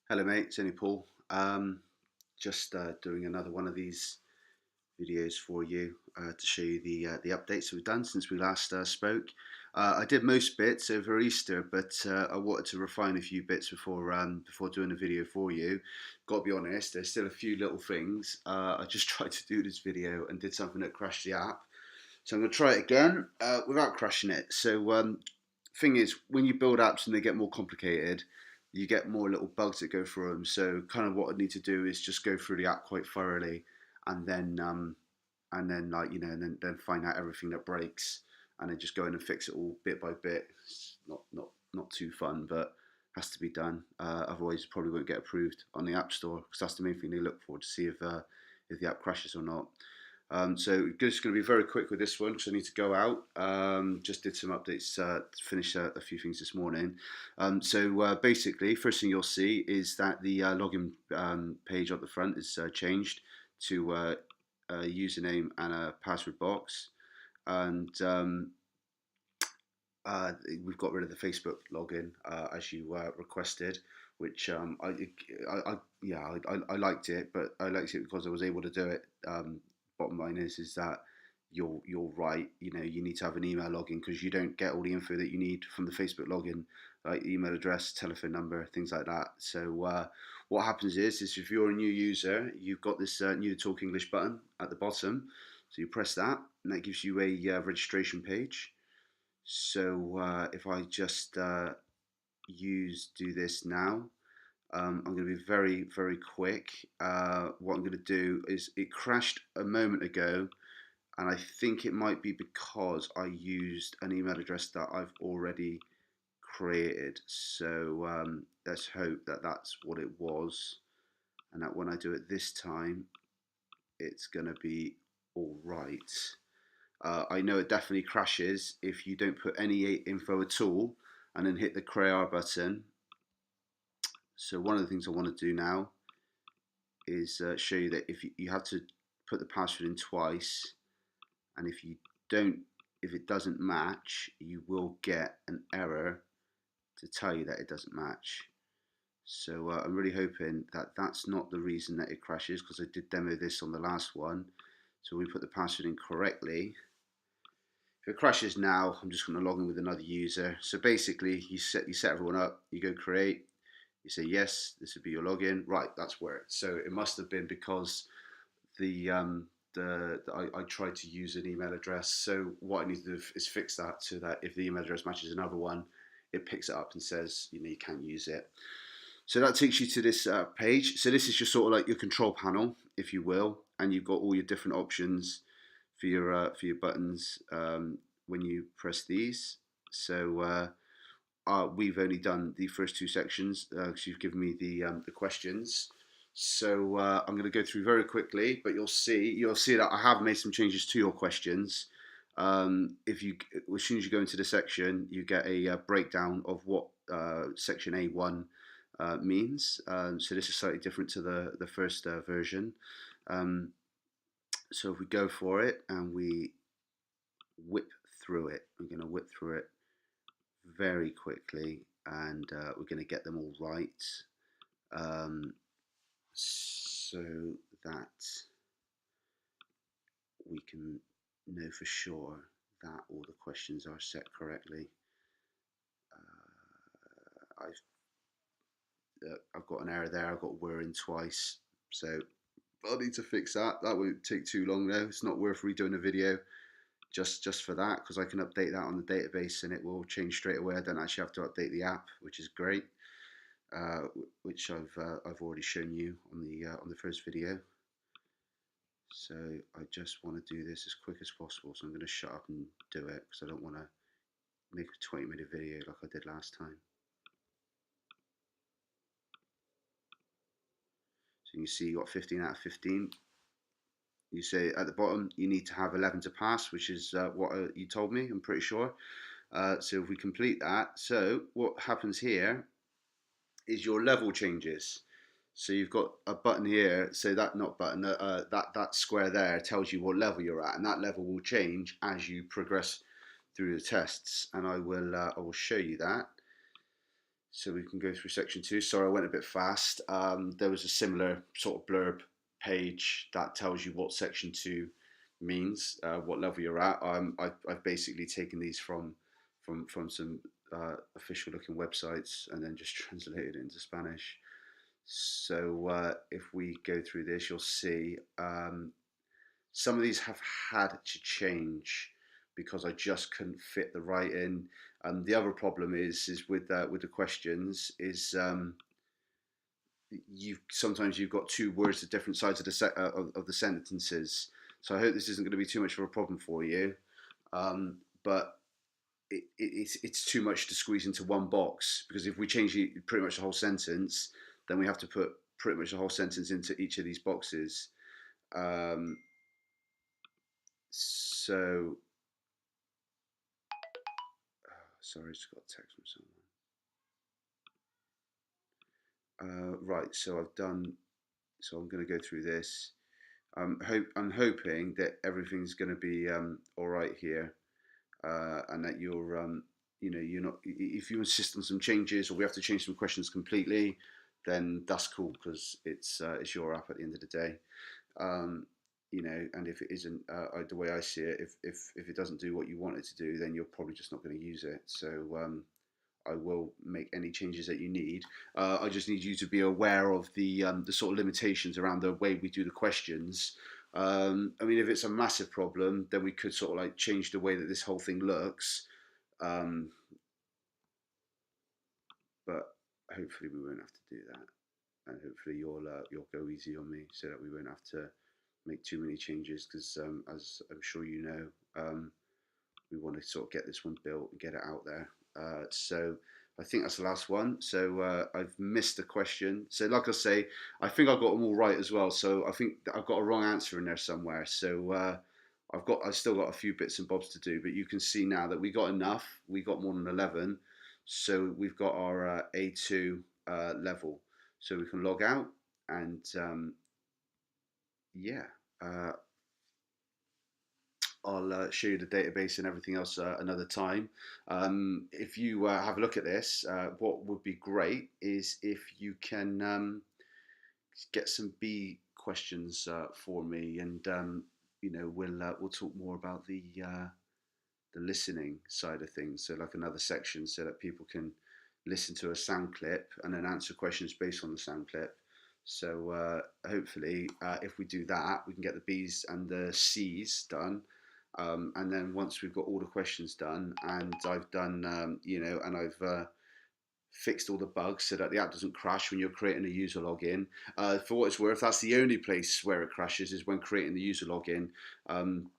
Hello, mate. It's only Paul. Just doing another one of these videos for you to show you the updates that we've done since we last spoke. I did most bits over Easter, but I wanted to refine a few bits before doing the video for you. Got to be honest, there's still a few little things. I just tried to do this video and did something that crashed the app, so I'm going to try it again without crashing it. So thing is, when you build apps and they get more complicated, you get more little bugs that go through them. So kind of what I need to do is just go through the app quite thoroughly, and then like then find out everything that breaks, and then just go in and fix it all bit by bit. It's not too fun, but has to be done. Otherwise, it probably won't get approved on the App Store because that's the main thing they look for to see if the app crashes or not. So just going to be very quick with this one because I need to go out. Just did some updates, finished a few things this morning. Basically, first thing you'll see is that the login page at the front is changed to a username and a password box, and we've got rid of the Facebook login as you requested, which I liked it, but I liked it because I was able to do it. Bottom line is that you're right. You know, you need to have an email login because you don't get all the info that you need from the Facebook login, like email address, telephone number, things like that. So what happens is if you're a new user, you've got this new Talk English button at the bottom. So you press that, and that gives you a registration page. So if I just do this now, I'm going to be very, very quick. What I'm going to do is it crashed a moment ago, and I think it might be because I used an email address that I've already created. So let's hope that that's what it was, and that when I do it this time, it's going to be all right. I know it definitely crashes if you don't put any info at all and then hit the create button. So one of the things I want to do now is show you that if you have to put the password in twice, and if it doesn't match, you will get an error to tell you that it doesn't match. So I'm really hoping that that's not the reason that it crashes, because I did demo this on the last one. So we put the password in correctly. If it crashes now, I'm just going to log in with another user. So basically, you set everyone up. You go create. You say yes, this would be your login. Right, that's worked. So it must have been because I tried to use an email address. So what I need to do is fix that so that if the email address matches another one, it picks it up and says you can't use it. So that takes you to this page. So this is just sort of like your control panel, if you will, and you've got all your different options for your buttons when you press these. So we've only done the first two sections because you've given me the questions. So I'm going to go through very quickly, but you'll see that I have made some changes to your questions. If you As soon as you go into the section, you get a breakdown of what section A1 means. So this is slightly different to the first version. So if we go for it and we whip through it, I'm going to whip through it very quickly, and we're going to get them all right, so that we can know for sure that all the questions are set correctly. I've got an error there. I've got were in twice, so I'll need to fix that. That won't take too long though. It's not worth redoing a video just for that, because I can update that on the database and it will change straight away. I don't actually have to update the app, which is great. Which I've already shown you on the first video. So I just want to do this as quick as possible. So I'm going to shut up and do it because I don't want to make a 20-minute video like I did last time. So you can see you got 15 out of 15. You say at the bottom you need to have 11 to pass, which is what you told me, I'm pretty sure. So if we complete that, so what happens here is your level changes. So you've got a button here, so that not button, that square there tells you what level you're at, and that level will change as you progress through the tests. And I will show you that. So we can go through section 2. Sorry, I went a bit fast. There was a similar sort of blurb page that tells you what section 2 means, what level you're at. I've basically taken these from some official looking websites and then just translated it into Spanish. So if we go through this, you'll see some of these have had to change because I just couldn't fit the writing. The other problem is with the questions is you've got two words at different sides of of the sentences. So I hope this isn't going to be too much of a problem for you. But it's too much to squeeze into one box, because if we change pretty much the whole sentence, then we have to put pretty much the whole sentence into each of these boxes. So, sorry, I just got a text from someone. Right, so I've done. So I'm going to go through this. I'm hoping that everything's going to be all right here, and that you're not. If you insist on some changes, or we have to change some questions completely, then that's cool, because it's your app at the end of the day. And if it isn't the way I see it, if it doesn't do what you want it to do, then you're probably just not going to use it. So I will make any changes that you need. I just need you to be aware of the sort of limitations around the way we do the questions. I mean, if it's a massive problem, then we could sort of like change the way that this whole thing looks. Um, but hopefully we won't have to do that, and hopefully you'll go easy on me so that we won't have to make too many changes, because as I'm sure you know, we want to sort of get this one built and get it out there. So I think that's the last one. So I've missed a question. So like I say, I think I got them all right as well. So I think that I've got a wrong answer in there somewhere. So I've still got a few bits and bobs to do, but you can see now that we got enough. We got more than 11. So we've got our A2 level. So we can log out, and yeah. I'll show you the database and everything else another time. If you have a look at this, what would be great is if you can get some B questions for me, and we'll talk more about the listening side of things. So like another section, so that people can listen to a sound clip and then answer questions based on the sound clip. So hopefully, if we do that, we can get the B's and the C's done. And then once we've got all the questions done, and I've done, and I've fixed all the bugs so that the app doesn't crash when you're creating a user login. For what it's worth, that's the only place where it crashes, is when creating the user login.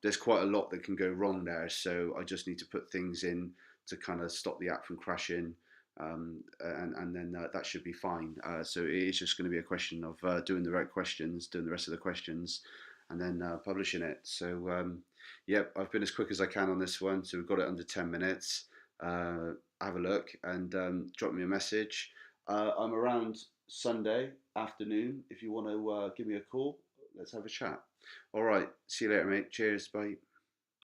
There's quite a lot that can go wrong there, so I just need to put things in to kind of stop the app from crashing. And then that should be fine. So it is just going to be a question of doing the right questions, doing the rest of the questions, and then publishing it. So yep, I've been as quick as I can on this one. So we've got it under 10 minutes. Have a look and drop me a message. I'm around Sunday afternoon if you want to give me a call. Let's have a chat. All right. See you later, mate. Cheers. Bye.